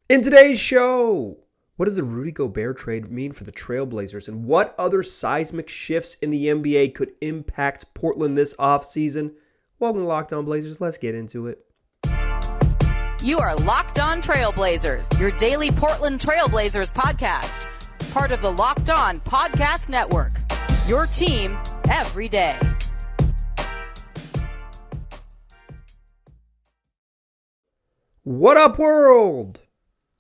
In today's show, what does the Rudy Gobert trade mean for the Trailblazers, and what other seismic shifts in the NBA could impact Portland this offseason? Welcome to Locked On Blazers. Let's get into it. You are Locked On Trailblazers, your daily Portland Trailblazers podcast. Part of the Locked On Podcast Network, your team every day. What up, world?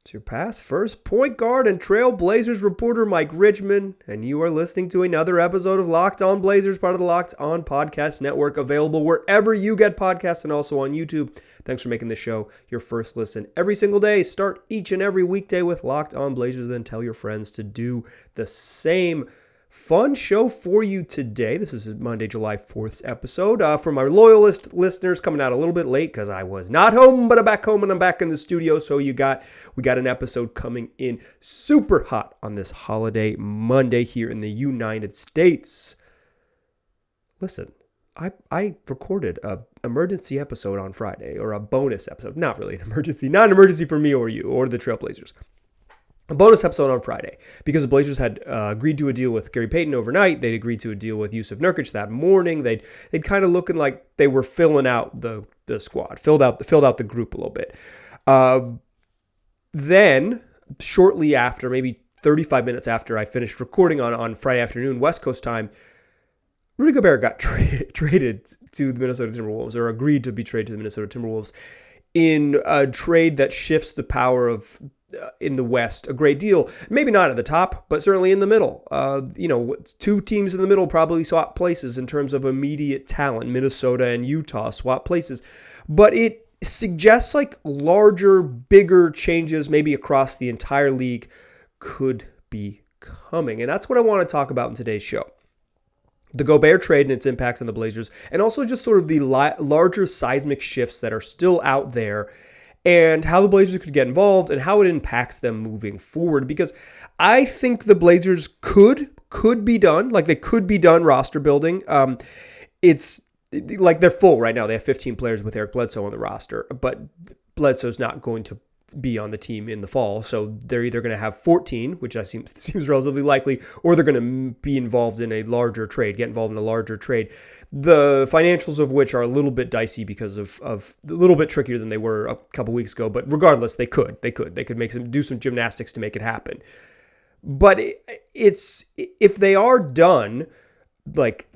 It's your past first point guard and Trailblazers reporter, Mike Richmond, and you are listening to another episode of Locked On Blazers, part of the Locked On Podcast Network, available wherever you get podcasts and also on YouTube. Thanks for making this show your first listen every single day. Start each and every weekday with Locked On Blazers, then tell your friends to do the same. Fun show for you today. This is Monday, July 4th's episode. For my loyalist listeners, coming out a little bit late because I was not home, but I'm back home and I'm back in the studio. So we got an episode coming in super hot on this holiday Monday here in the United States. Listen, I recorded an emergency episode on Friday, or a bonus episode. Not really an emergency. Not an emergency for me or you or the Trailblazers. A bonus episode on Friday because the Blazers had agreed to a deal with Gary Payton overnight. They'd agreed to a deal with Jusuf Nurkic that morning. They'd kind of looking like they were filling out the squad, filled out the group a little bit. Then shortly after, maybe 35 minutes after I finished recording on Friday afternoon West Coast time, Rudy Gobert got traded to the Minnesota Timberwolves, or agreed to be traded to the Minnesota Timberwolves in a trade that shifts the power of in the West a great deal. Maybe not at the top, but certainly in the middle. Two teams in the middle probably swap places in terms of immediate talent. Minnesota and Utah swap places. But it suggests like larger, bigger changes maybe across the entire league could be coming. And that's what I want to talk about in today's show. The Gobert trade and its impacts on the Blazers, and also just sort of the larger seismic shifts that are still out there, and how the Blazers could get involved and how it impacts them moving forward. Because I think the Blazers could be done. Like, they could be done roster building. It's like they're full right now. They have 15 players with Eric Bledsoe on the roster, but Bledsoe's not going to be on the team in the fall. So they're either going to have 14, which seems relatively likely, or they're going to be involved in a larger trade, get involved in a larger trade. The financials of which are a little bit dicey because of a little bit trickier than they were a couple weeks ago. But regardless, they could do some gymnastics to make it happen. But it's, if they are done, like,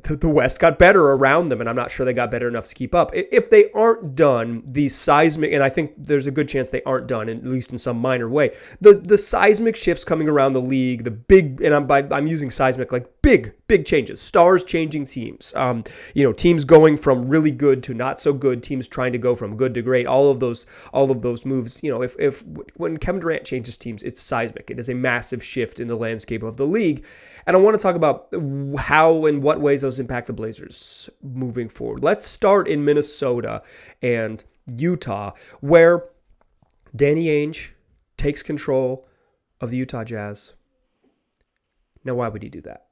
the West got better around them, and I'm not sure they got better enough to keep up. If they aren't done, these seismic, and I think there's a good chance they aren't done, at least in some minor way, the seismic shifts coming around the league, the big, and I'm using seismic like big changes, stars changing teams, teams going from really good to not so good, teams trying to go from good to great, all of those moves. If when Kevin Durant changes teams, it's seismic. It is a massive shift in the landscape of the league. And I want to talk about how and what ways those impact the Blazers moving forward. Let's start in Minnesota and Utah, where Danny Ainge takes control of the Utah Jazz. Now, why would he do that?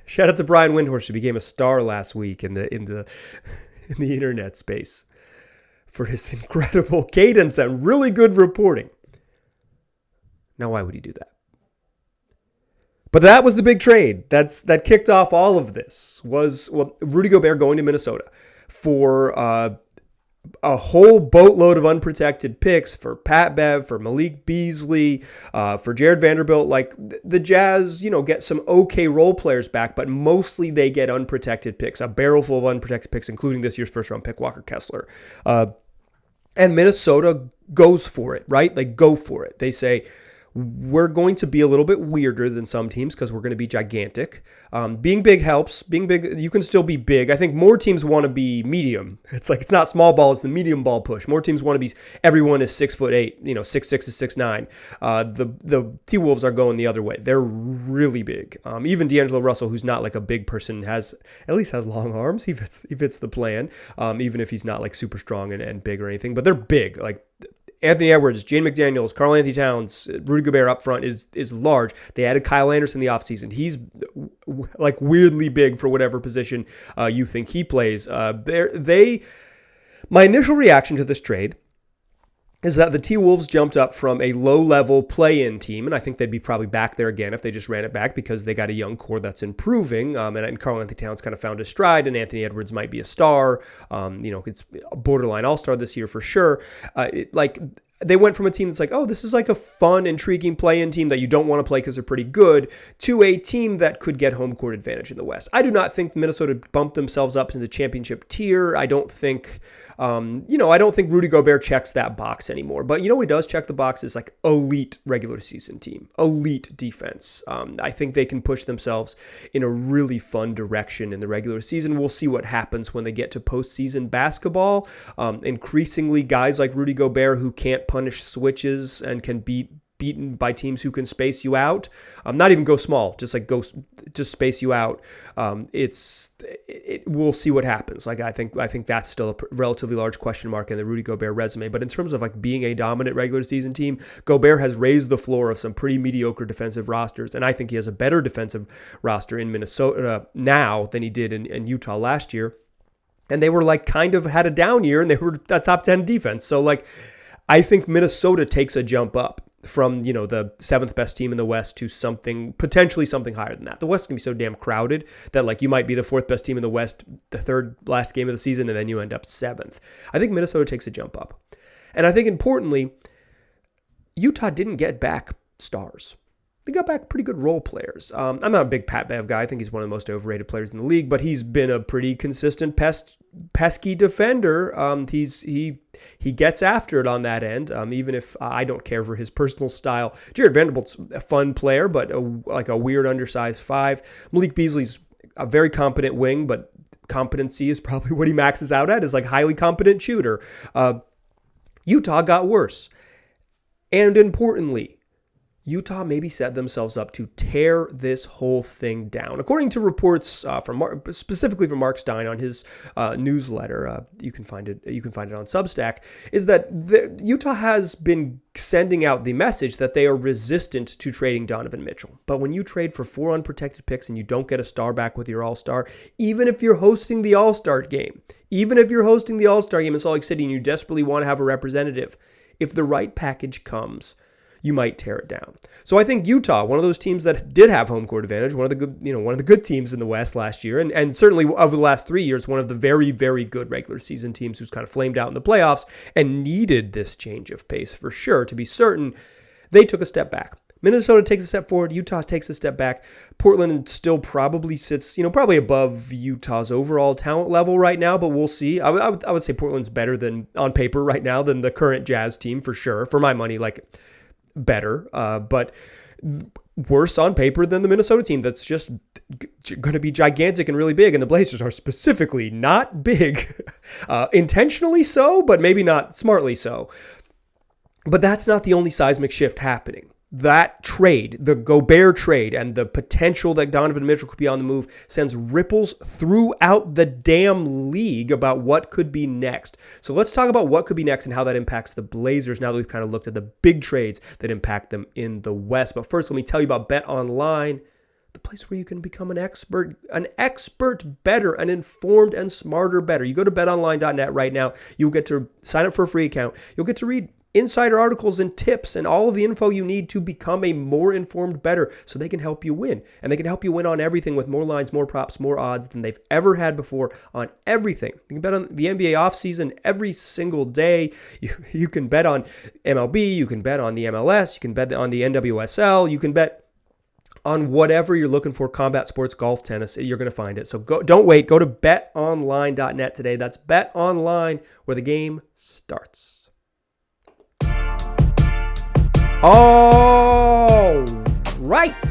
Shout out to Brian Windhorst, who became a star last week in the internet space for his incredible cadence and really good reporting. Now, why would he do that? But that was the big trade that kicked off all of this, was Rudy Gobert going to Minnesota for a whole boatload of unprotected picks for Pat Bev, for Malik Beasley, for Jared Vanderbilt. Like, the Jazz, get some okay role players back, but mostly they get unprotected picks, a barrel full of unprotected picks, including this year's first round pick, Walker Kessler. And Minnesota goes for it, right? They go for it. They say, we're going to be a little bit weirder than some teams because we're going to be gigantic. Being big helps. Being big, you can still be big. I think more teams want to be medium. It's like, it's not small ball, it's the medium ball push. More teams want to be, everyone is 6'8", 6'6" to 6'9". The T-Wolves are going the other way. They're really big. Even D'Angelo Russell, who's not like a big person, at least has long arms. He fits the plan, even if he's not like super strong and big or anything. But they're big. Like, Anthony Edwards, Jane McDaniels, Karl-Anthony Towns, Rudy Gobert up front is large. They added Kyle Anderson in the offseason. He's like weirdly big for whatever position you think he plays. My initial reaction to this trade is that the T-Wolves jumped up from a low-level play-in team, and I think they'd be probably back there again if they just ran it back because they got a young core that's improving, and Karl-Anthony Towns kind of found his stride, and Anthony Edwards might be a star. It's a borderline all-star this year for sure. They went from a team that's like, oh, this is like a fun, intriguing play-in team that you don't want to play because they're pretty good, to a team that could get home court advantage in the West. I do not think Minnesota bumped themselves up to the championship tier. I don't think Rudy Gobert checks that box anymore. But he does check the box as like elite regular season team, elite defense. I think they can push themselves in a really fun direction in the regular season. We'll see what happens when they get to postseason basketball. Increasingly, guys like Rudy Gobert who can't punish switches and can beaten by teams who can space you out. Not even go small, just space you out. We'll see what happens. I think that's still a relatively large question mark in the Rudy Gobert resume. But in terms of like being a dominant regular season team, Gobert has raised the floor of some pretty mediocre defensive rosters, and I think he has a better defensive roster in Minnesota now than he did in Utah last year. And they were like kind of had a down year, and they were a top 10 defense. So I think Minnesota takes a jump up from, the seventh best team in the West to potentially something higher than that. The West can be so damn crowded that you might be the fourth best team in the West, the third last game of the season, and then you end up seventh. I think Minnesota takes a jump up. And I think importantly, Utah didn't get back stars. They got back pretty good role players. I'm not a big Pat Bev guy. I think he's one of the most overrated players in the league, but he's been a pretty consistent pesky defender. He gets after it on that end, even if I don't care for his personal style. Jared Vanderbilt's a fun player, but a weird undersized 5. Malik Beasley's a very competent wing, but competency is probably what he maxes out at, is like highly competent shooter. Utah got worse. And importantly, Utah maybe set themselves up to tear this whole thing down. According to reports specifically from Mark Stein on his newsletter, you can find it on Substack, is that Utah has been sending out the message that they are resistant to trading Donovan Mitchell. But when you trade for 4 unprotected picks and you don't get a star back with your all-star, even if you're hosting the all-star game in Salt Lake City and you desperately want to have a representative, if the right package comes, you might tear it down. So I think Utah, one of those teams that did have home court advantage, one of the good teams in the West last year, and certainly over the last 3 years, one of the very, very good regular season teams who's kind of flamed out in the playoffs and needed this change of pace for sure to be certain, they took a step back. Minnesota takes a step forward. Utah takes a step back. Portland still probably sits, probably above Utah's overall talent level right now, but we'll see. I would say Portland's better than on paper right now than the current Jazz team for sure. For my money, better, but worse on paper than the Minnesota team that's just going to be gigantic and really big, and the Blazers are specifically not big, intentionally so, but maybe not smartly so. But that's not the only seismic shift happening. That trade, the Gobert trade, and the potential that Donovan Mitchell could be on the move sends ripples throughout the damn league about what could be next. So let's talk about what could be next and how that impacts the Blazers now that we've kind of looked at the big trades that impact them in the West. But first, let me tell you about Bet Online, the place where you can become an expert better, an informed and smarter better. You go to betonline.net right now. You'll get to sign up for a free account. You'll get to read insider articles and tips and all of the info you need to become a more informed better so they can help you win. And they can help you win on everything with more lines, more props, more odds than they've ever had before on everything. You can bet on the NBA offseason every single day. You can bet on MLB. You can bet on the MLS. You can bet on the NWSL. You can bet on whatever you're looking for, combat sports, golf, tennis, you're going to find it. So don't wait. Go to betonline.net today. That's BetOnline, where the game starts. All right.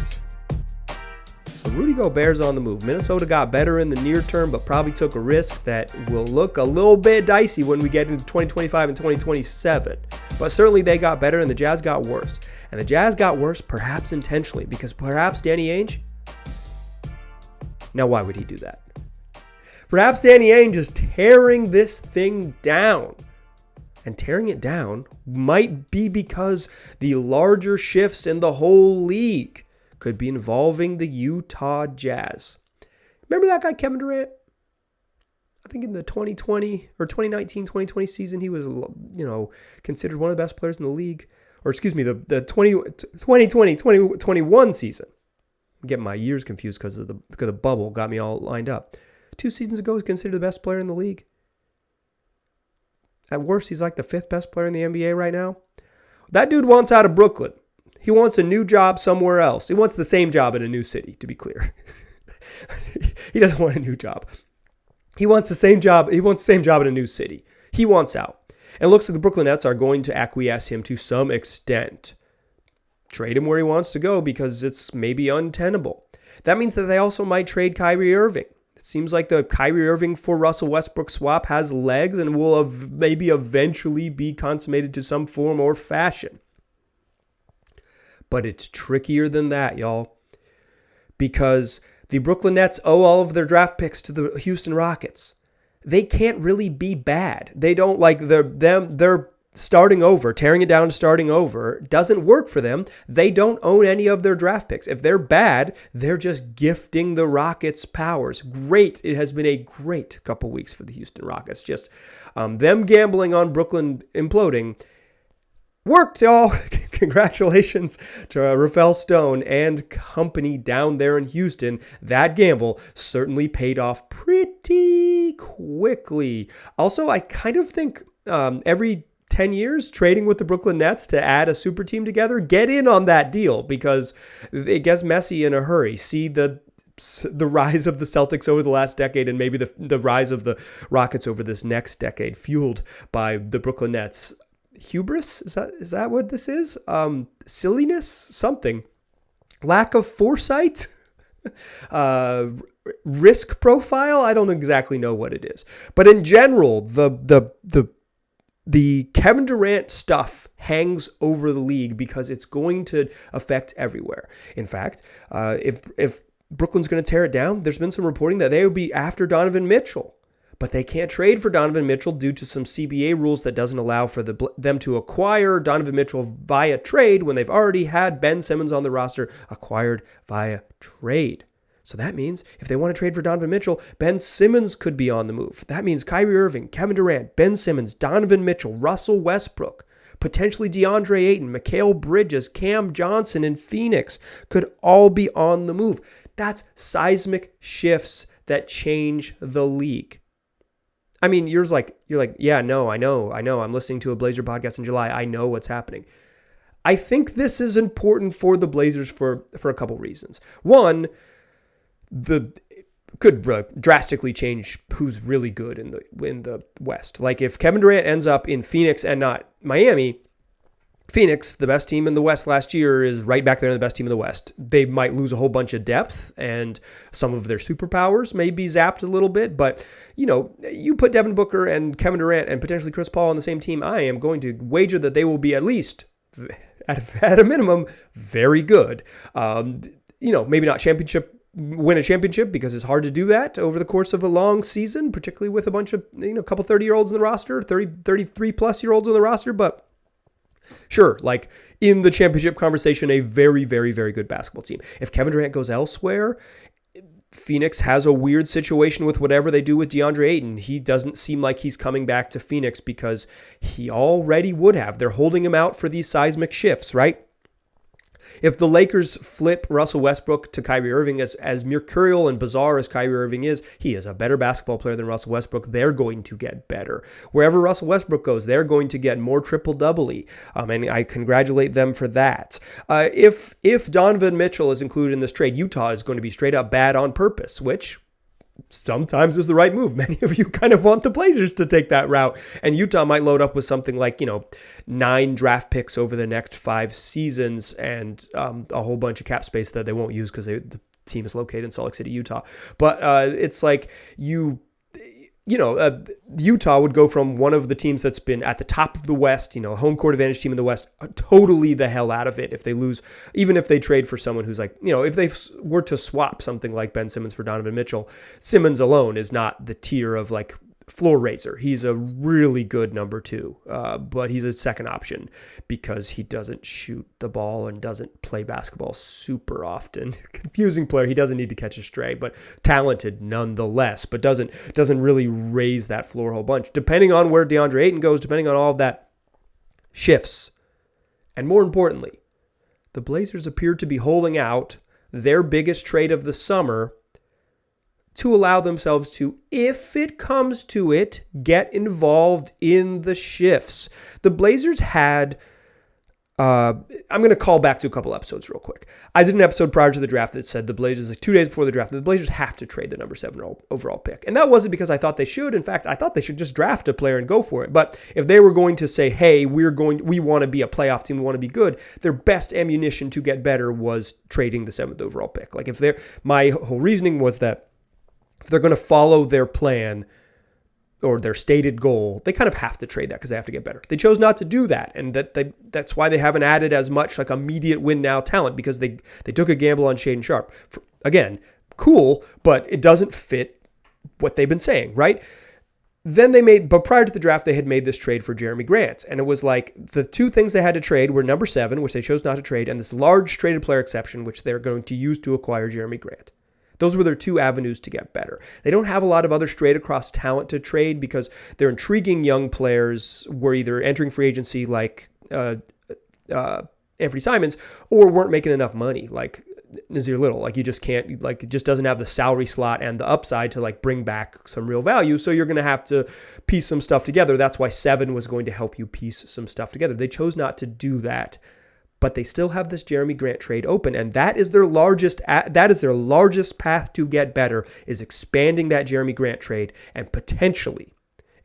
So Rudy Gobert's on the move. Minnesota got better in the near term, but probably took a risk that will look a little bit dicey when we get into 2025 and 2027. But certainly they got better and the Jazz got worse. And the Jazz got worse perhaps intentionally because perhaps Danny Ainge. Now, why would he do that? Perhaps Danny Ainge is tearing this thing down. And tearing it down might be because the larger shifts in the whole league could be involving the Utah Jazz. Remember that guy, Kevin Durant? I think in the 2020 or 2019, 2020 season, he was, considered one of the best players in the league. Or excuse me, the 2020, 2021 season. I'm getting my years confused because of the bubble got me all lined up. 2 seasons ago, he was considered the best player in the league. At worst, he's like the 5th best player in the NBA right now. That dude wants out of Brooklyn. He wants a new job somewhere else. He wants the same job in a new city, to be clear. He doesn't want a new job. He wants the same job. He wants the same job in a new city. He wants out. And it looks like the Brooklyn Nets are going to acquiesce him to some extent. Trade him where he wants to go because it's maybe untenable. That means that they also might trade Kyrie Irving. It seems like the Kyrie Irving for Russell Westbrook swap has legs and will maybe eventually be consummated to some form or fashion. But it's trickier than that, y'all. Because the Brooklyn Nets owe all of their draft picks to the Houston Rockets. They can't really be bad. They don't they're starting over, tearing it down and starting over doesn't work for them. They don't own any of their draft picks. If they're bad, they're just gifting the Rockets powers. Great. It has been a great couple weeks for the Houston Rockets. Just them gambling on Brooklyn imploding worked, y'all. Congratulations to Rafael Stone and company down there in Houston. That gamble certainly paid off pretty quickly. Also, I kind of think every 10 years trading with the Brooklyn Nets to add a super team together, get in on that deal because it gets messy in a hurry. See the rise of the Celtics over the last decade and maybe the rise of the Rockets over this next decade, fueled by the Brooklyn Nets. Hubris? Is that what this is? Silliness? Something. Lack of foresight? Risk profile? I don't exactly know what it is. But in general, the Kevin Durant stuff hangs over the league because it's going to affect everywhere. In fact, if Brooklyn's going to tear it down, there's been some reporting that they would be after Donovan Mitchell. But they can't trade for Donovan Mitchell due to some CBA rules that doesn't allow for them to acquire Donovan Mitchell via trade when they've already had Ben Simmons on the roster acquired via trade. So that means if they want to trade for Donovan Mitchell, Ben Simmons could be on the move. That means Kyrie Irving, Kevin Durant, Ben Simmons, Donovan Mitchell, Russell Westbrook, potentially DeAndre Ayton, Mikal Bridges, Cam Johnson in Phoenix could all be on the move. That's seismic shifts that change the league. I mean, you're like, yeah, no, I know. I'm listening to a Blazer podcast in July. I know what's happening. I think this is important for the Blazers for a couple reasons. One, could drastically change who's really good in the West. Like if Kevin Durant ends up in Phoenix and not Miami, Phoenix, the best team in the West last year, is right back there in the best team in the West. They might lose a whole bunch of depth and some of their superpowers may be zapped a little bit. But, you put Devin Booker and Kevin Durant and potentially Chris Paul on the same team, I am going to wager that they will be at least, at a minimum, very good. Maybe not win a championship because it's hard to do that over the course of a long season, particularly with a bunch of, couple 30-year-olds in the roster, 33-plus-year-olds in the roster, but sure, like in the championship conversation, a very, very, very good basketball team. If Kevin Durant goes elsewhere, Phoenix has a weird situation with whatever they do with DeAndre Ayton. He doesn't seem like he's coming back to Phoenix because he already would have. They're holding him out for these seismic shifts, right? If the Lakers flip Russell Westbrook to Kyrie Irving, as mercurial and bizarre as Kyrie Irving is, he is a better basketball player than Russell Westbrook. They're going to get better. Wherever Russell Westbrook goes, they're going to get more triple-doubly, and I congratulate them for that. If Donovan Mitchell is included in this trade, Utah is going to be straight up bad on purpose, which sometimes is the right move. Many of you kind of want the Blazers to take that route, and Utah might load up with something like 9 draft picks over the next 5 seasons and a whole bunch of cap space that they won't use because the team is located in Salt Lake City, Utah. But it's like Utah would go from one of the teams that's been at the top of the West, home court advantage team in the West, totally the hell out of it if they lose, even if they trade for someone who's like, if they were to swap something like Ben Simmons for Donovan Mitchell, Simmons alone is not the tier of like floor raiser. He's a really good number 2, but he's a second option because he doesn't shoot the ball and doesn't play basketball super often. Confusing player. He doesn't need to catch a stray, but talented nonetheless, but doesn't really raise that floor a whole bunch. Depending on where Deandre Ayton goes, depending on all of that, shifts. And more importantly, the Blazers appear to be holding out their biggest trade of the summer to allow themselves to, if it comes to it, get involved in the shifts. The Blazers had, I'm going to call back to a couple episodes real quick. I did an episode prior to the draft that said the Blazers, like 2 days before the draft, the Blazers have to trade the number 7 overall pick. And that wasn't because I thought they should. In fact, I thought they should just draft a player and go for it. But if they were going to say, hey, we want to be a playoff team, we want to be good, their best ammunition to get better was trading the 7th overall pick. Like my whole reasoning was that if they're going to follow their plan or their stated goal, they kind of have to trade that because they have to get better. They chose not to do that, and that's why they haven't added as much like immediate win now talent, because they took a gamble on Shaedon Sharpe. Again, cool, but it doesn't fit what they've been saying, right? But prior to the draft, they had made this trade for Jerami Grant, and it was like the 2 things they had to trade were number 7, which they chose not to trade, and this large traded player exception, which they're going to use to acquire Jerami Grant. Those were their 2 avenues to get better. They don't have a lot of other straight across talent to trade because they're intriguing young players were either entering free agency like Anthony Simons or weren't making enough money like Nazir Little. Like you just can't, like it just doesn't have the salary slot and the upside to like bring back some real value. So you're going to have to piece some stuff together. That's why 7 was going to help you piece some stuff together. They chose not to do that. But they still have this Jerami Grant trade open, and that is their largest path to get better, is expanding that Jerami Grant trade and potentially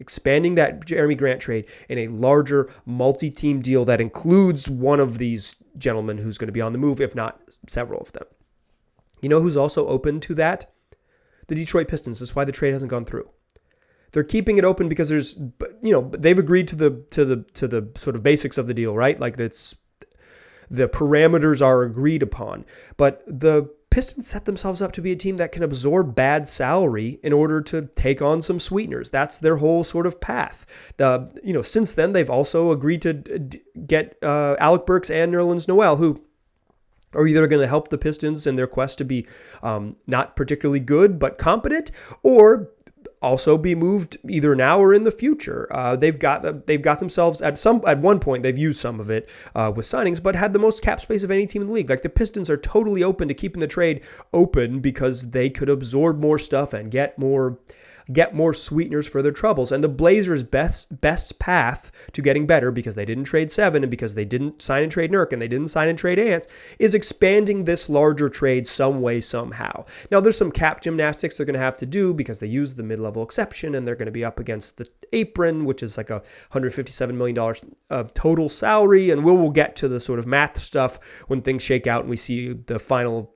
expanding that Jerami Grant trade in a larger multi-team deal that includes one of these gentlemen who's going to be on the move, if not several of them. You know who's also open to that? The Detroit Pistons. That's why the trade hasn't gone through. They're keeping it open because they've agreed to the sort of basics of the deal, right? Like the parameters are agreed upon, but the Pistons set themselves up to be a team that can absorb bad salary in order to take on some sweeteners. That's their whole sort of path. Since then, they've also agreed to get Alec Burks and Nerlens Noel, who are either going to help the Pistons in their quest to be not particularly good but competent, or also be moved either now or in the future. They've got themselves at one point they've used some of it with signings, but had the most cap space of any team in the league. Like the Pistons are totally open to keeping the trade open because they could absorb more stuff and get more sweeteners for their troubles. And the Blazers' best path to getting better, because they didn't trade 7 and because they didn't sign and trade Nurk and they didn't sign and trade Ant, is expanding this larger trade some way, somehow. Now, there's some cap gymnastics they're going to have to do because they use the mid-level exception and they're going to be up against the apron, which is like a $157 million total salary. And we'll get to the sort of math stuff when things shake out and we see the final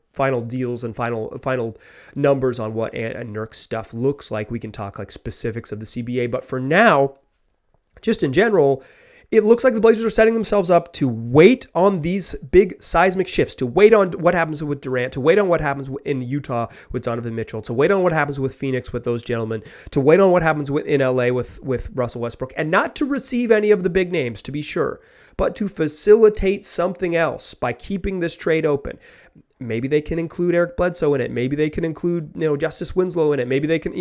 deals and final numbers on what Ant and Nurk's stuff looks like. We can talk like specifics of the CBA, but for now, just in general, it looks like the Blazers are setting themselves up to wait on these big seismic shifts, to wait on what happens with Durant, to wait on what happens in Utah with Donovan Mitchell, to wait on what happens with Phoenix with those gentlemen, to wait on what happens in LA with Russell Westbrook, and not to receive any of the big names, to be sure, but to facilitate something else by keeping this trade open. Maybe they can include Eric Bledsoe in it. Maybe they can include, Justice Winslow in it. Maybe they can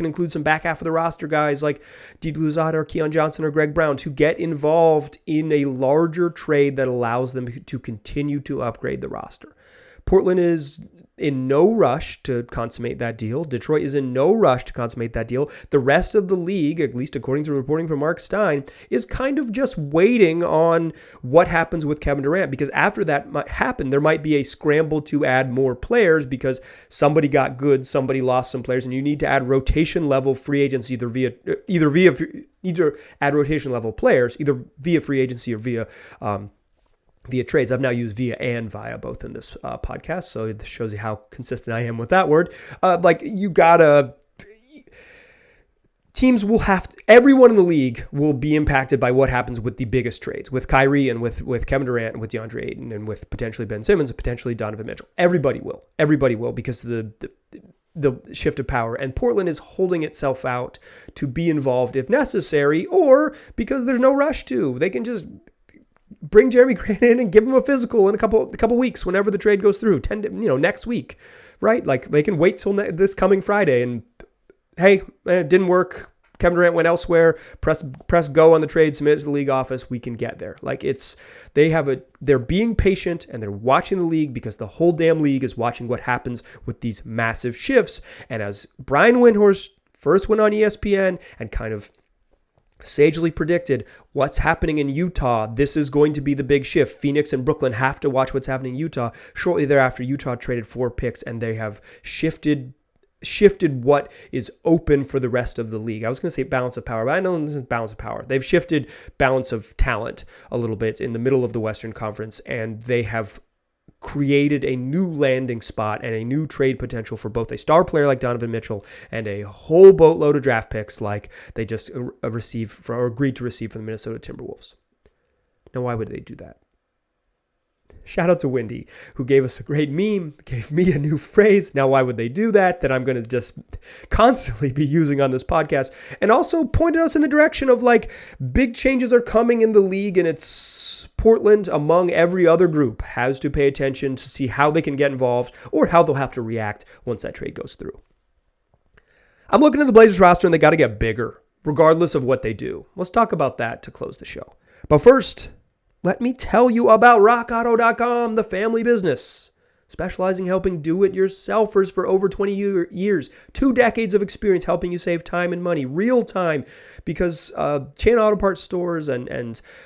include some back half of the roster guys like Dede Louzada or Keon Johnson or Greg Brown to get involved in a larger trade that allows them to continue to upgrade the roster. Portland is in no rush to consummate that deal. Detroit is in no rush to consummate that deal. The rest of the league, at least according to reporting from Mark Stein, is kind of just waiting on what happens with Kevin Durant, because after that might happen, there might be a scramble to add more players because somebody got good, somebody lost some players, and you need to add rotation level free agents either add rotation level players either via free agency or via trades. I've now used via both in this podcast, so it shows you how consistent I am with that word. Everyone in the league will be impacted by what happens with the biggest trades, with Kyrie and with Kevin Durant and with DeAndre Ayton and with potentially Ben Simmons and potentially Donovan Mitchell. Everybody will because the shift of power, and Portland is holding itself out to be involved if necessary, or because there's no rush to. They can just bring Jerami Grant in and give him a physical in a couple weeks whenever the trade goes through, next week, right? Like they can wait till this coming Friday and, hey, it didn't work. Kevin Durant went elsewhere. Press go on the trade. Submit it to the league office. We can get there. Like they're being patient and they're watching the league because the whole damn league is watching what happens with these massive shifts. And as Brian Windhorst first went on ESPN and kind of sagely predicted what's happening in Utah, this is going to be the big shift. Phoenix and Brooklyn have to watch what's happening in Utah. Shortly thereafter, Utah traded 4 picks and they have shifted what is open for the rest of the league. I was going to say balance of power, but I know this isn't balance of power. They've shifted balance of talent a little bit in the middle of the Western Conference, and they have created a new landing spot and a new trade potential for both a star player like Donovan Mitchell and a whole boatload of draft picks like they just received or agreed to receive from the Minnesota Timberwolves. Now, why would they do that? Shout out to Wendy, who gave us a great meme, gave me a new phrase. Now, why would they do that? That I'm going to just constantly be using on this podcast. And also pointed us in the direction of like big changes are coming in the league, and it's Portland, among every other group, has to pay attention to see how they can get involved or how they'll have to react once that trade goes through. I'm looking at the Blazers roster and they got to get bigger, regardless of what they do. Let's talk about that to close the show. But first, let me tell you about RockAuto.com, the family business, specializing in helping do-it-yourselfers for over 20 years, 2 decades of experience helping you save time and money, real time, because chain auto parts stores and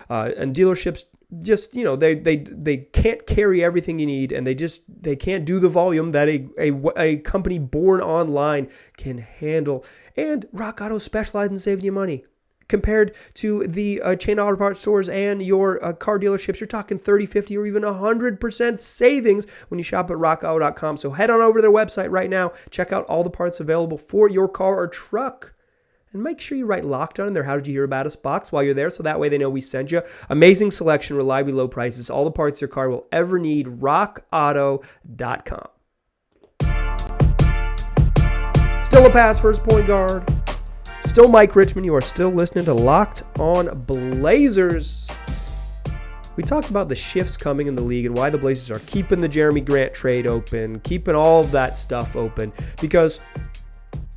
dealerships just, they can't carry everything you need, and they can't do the volume that a company born online can handle. And Rock Auto specializes in saving you money. Compared to the chain auto parts stores and your car dealerships, you're talking 30, 50, or even 100% savings when you shop at rockauto.com. So head on over to their website right now. Check out all the parts available for your car or truck. And make sure you write Locked On in their How Did You Hear About Us box while you're there, so that way they know we sent you. Amazing selection, reliably low prices, all the parts your car will ever need. rockauto.com. Still a pass first point guard. Still Mike Richmond. You are still listening to Locked On Blazers. We talked about the shifts coming in the league and why the Blazers are keeping the Jerami Grant trade open, keeping all of that stuff open, because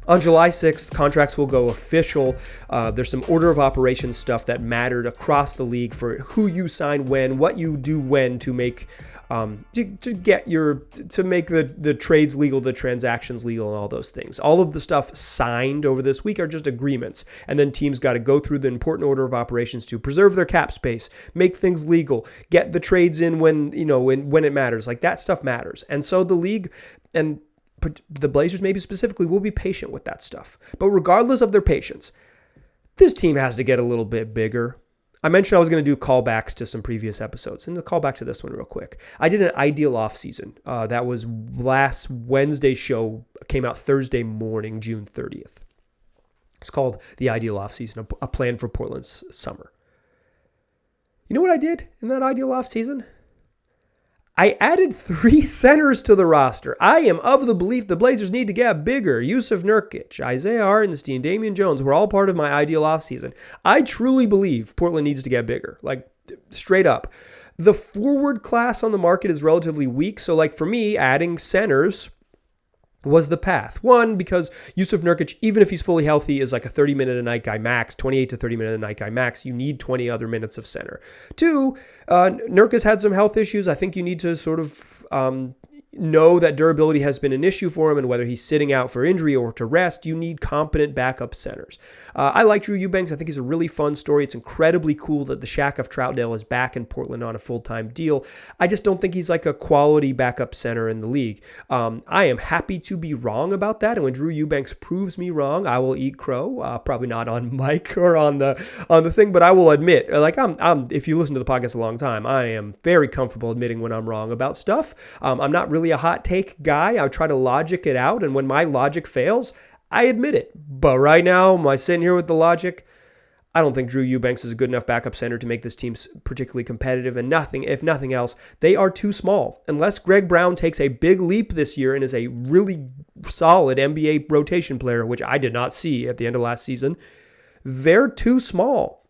on July 6th, contracts will go official. There's some order of operations stuff that mattered across the league for who you sign when, what you do when to make to make the trades legal, the transactions legal, and all those things. All of the stuff signed over this week are just agreements, and then teams got to go through the important order of operations to preserve their cap space, make things legal, get the trades in when it matters. Like that stuff matters, and so the league and the Blazers maybe specifically will be patient with that stuff. But regardless of their patience, this team has to get a little bit bigger. I mentioned I was going to do callbacks to some previous episodes, and to call back to this one real quick. I did an ideal offseason. That was last Wednesday's show, came out Thursday morning, June 30th. It's called The Ideal Offseason, a plan for Portland's summer. You know what I did in that ideal offseason? I added 3 centers to the roster. I am of the belief the Blazers need to get bigger. Yusuf Nurkic, Isaiah Hartenstein, Damian Jones were all part of my ideal offseason. I truly believe Portland needs to get bigger, like straight up. The forward class on the market is relatively weak, so like for me, adding centers was the path. One, because Yusuf Nurkic, even if he's fully healthy, is like a 30-minute-a-night guy max, 28 to 30-minute-a-night guy max. You need 20 other minutes of center. Two, Nurkic had some health issues. I think you need to sort of know that durability has been an issue for him, and whether he's sitting out for injury or to rest, you need competent backup centers. I like Drew Eubanks. I think he's a really fun story. It's incredibly cool that the Shaq of Troutdale is back in Portland on a full-time deal. I just don't think he's like a quality backup center in the league. I am happy to be wrong about that, and when Drew Eubanks proves me wrong, I will eat crow. Probably not on mic or on the thing, but I will admit, like I'm if you listen to the podcast a long time, I am very comfortable admitting when I'm wrong about stuff. I'm not really a hot take guy. I try to logic it out, and when my logic fails, I admit it. But right now, am I sitting here with the logic? I don't think Drew Eubanks is a good enough backup center to make this team particularly competitive. And if nothing else, they are too small. Unless Greg Brown takes a big leap this year and is a really solid NBA rotation player, which I did not see at the end of last season, they're too small.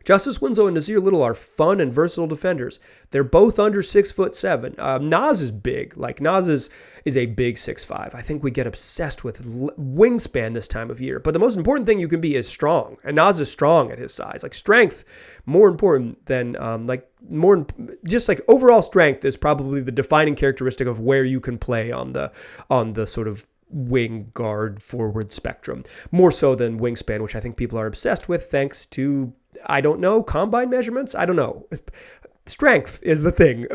Justice Winslow and Nasir Little are fun and versatile defenders. They're both under 6'7". Nas is big. Like Nas is a big 6'5". I think we get obsessed with wingspan this time of year. But the most important thing you can be is strong. And Nas is strong at his size. Like strength, more important than just like overall strength is probably the defining characteristic of where you can play on the sort of wing guard forward spectrum. More so than wingspan, which I think people are obsessed with thanks to, I don't know, combine measurements? I don't know. Strength is the thing.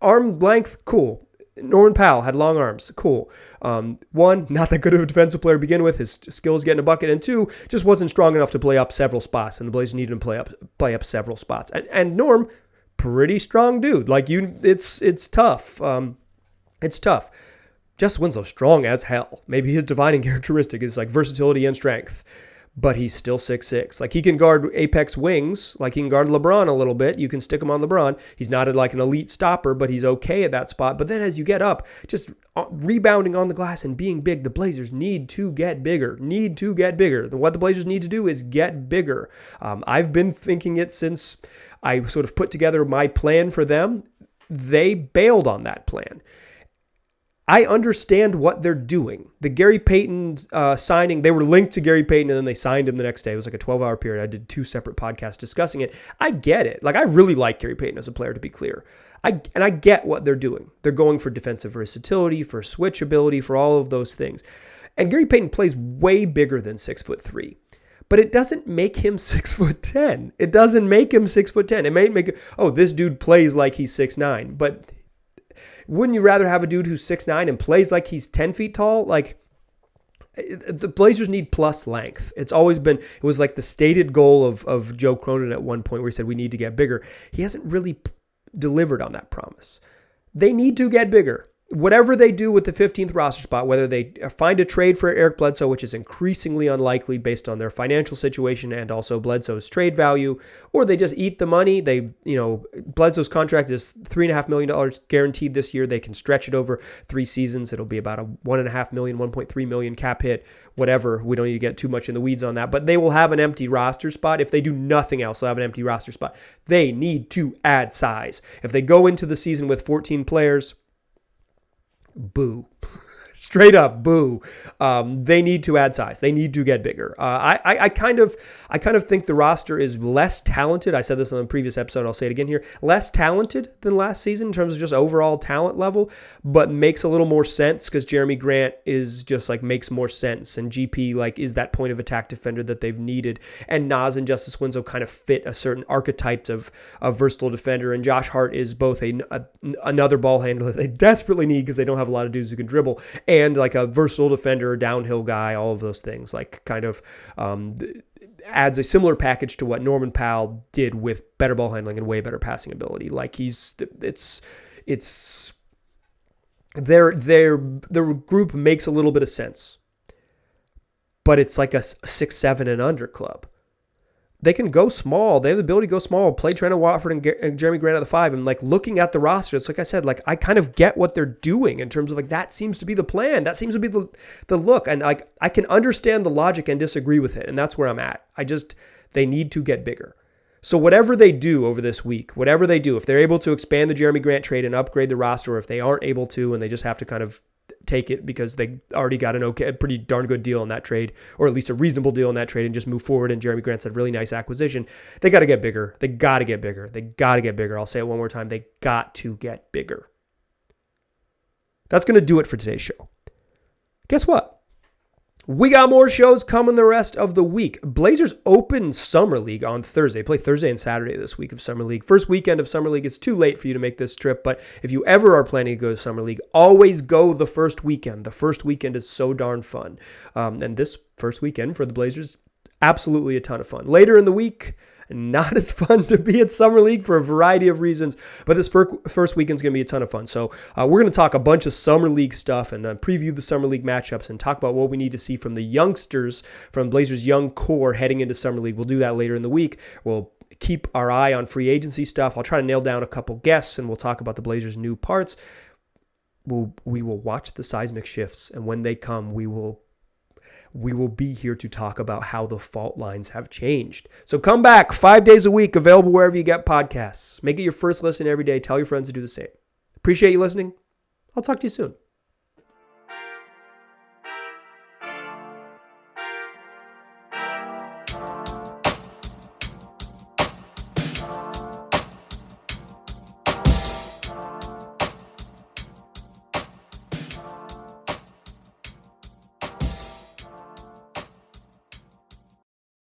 Arm length, cool. Norman Powell had long arms, cool. One, not that good of a defensive player to begin with. His skills getting a bucket. And two, just wasn't strong enough to play up several spots. And the Blazers needed him to play up several spots. And Norm, pretty strong dude. Like it's tough. It's tough. Justice Winslow, strong as hell. Maybe his defining characteristic is like versatility and strength, but he's still 6'6". Like he can guard apex wings, like he can guard LeBron a little bit. You can stick him on LeBron. He's not like an elite stopper, but he's okay at that spot. But then as you get up, just rebounding on the glass and being big, the Blazers need to get bigger. What the Blazers need to do is get bigger. I've been thinking it since I sort of put together my plan for them. They bailed on that plan. I understand what they're doing. The Gary Payton signing, they were linked to Gary Payton and then they signed him the next day. It was like a 12-hour period. I did 2 separate podcasts discussing it. I get it. Like I really like Gary Payton as a player, to be clear. I get what they're doing. They're going for defensive versatility, for switch ability, for all of those things. And Gary Payton plays way bigger than 6'3". But it doesn't make him 6'10". It doesn't make him 6'10". It may make, this dude plays like he's 6'9". But wouldn't you rather have a dude who's 6'9" and plays like he's 10 feet tall? Like, the Blazers need plus length. It's always been, it was like the stated goal of Joe Cronin at one point where he said, we need to get bigger. He hasn't really delivered on that promise. They need to get bigger. Whatever they do with the 15th roster spot, whether they find a trade for Eric Bledsoe, which is increasingly unlikely based on their financial situation and also Bledsoe's trade value, or they just eat the money. Bledsoe's contract is $3.5 million guaranteed this year. They can stretch it over 3 seasons. It'll be about a $1.5 million, $1.3 million cap hit, whatever. We don't need to get too much in the weeds on that, but they will have an empty roster spot. If they do nothing else, they'll have an empty roster spot. They need to add size. If they go into the season with 14 players, boo. Straight up boo. They need to add size. They need to get bigger. I kind of think the roster is less talented. I said this on the previous episode. I'll say it again here. Less talented than last season in terms of just overall talent level, but makes a little more sense because Jerami Grant is just like makes more sense, and GP like is that point of attack defender that they've needed, and Nas and Justice Winslow kind of fit a certain archetypes of versatile defender, and Josh Hart is both another ball handler that they desperately need because they don't have a lot of dudes who can dribble, and like a versatile defender, downhill guy, all of those things, like kind of adds a similar package to what Norman Powell did with better ball handling and way better passing ability. Like the group makes a little bit of sense, but it's like a 6'7" and under club. They can go small. They have the ability to go small, play Trent Watford and Jerami Grant at the 5. And like looking at the roster, it's like I said, like I kind of get what they're doing in terms of like that seems to be the plan. That seems to be the look. And like I can understand the logic and disagree with it. And that's where I'm at. They need to get bigger. So whatever they do over this week, if they're able to expand the Jerami Grant trade and upgrade the roster, or if they aren't able to and they just have to kind of take it because they already got a pretty darn good deal in that trade, or at least a reasonable deal in that trade, and just move forward, and Jerami Grant's a really nice acquisition, they got to get bigger. They got to get bigger. I'll say it one more time. They got to get bigger. That's going to do it for today's show. Guess what? We got more shows coming the rest of the week. Blazers open Summer League on Thursday. Play Thursday and Saturday this week of Summer League. First weekend of Summer League. It's too late for you to make this trip, but if you ever are planning to go to Summer League, always go the first weekend. The first weekend is so darn fun. And this first weekend for the Blazers, absolutely a ton of fun. Later in the week, not as fun to be at Summer League for a variety of reasons, but this first weekend is going to be a ton of fun. So we're going to talk a bunch of Summer League stuff and preview the Summer League matchups and talk about what we need to see from the youngsters, from Blazers' young core heading into Summer League. We'll do that later in the week. We'll keep our eye on free agency stuff. I'll try to nail down a couple guests, and we'll talk about the Blazers' new parts. We will watch the seismic shifts, and when they come, we will be here to talk about how the fault lines have changed. So come back 5 days a week, available wherever you get podcasts. Make it your first listen every day. Tell your friends to do the same. Appreciate you listening. I'll talk to you soon.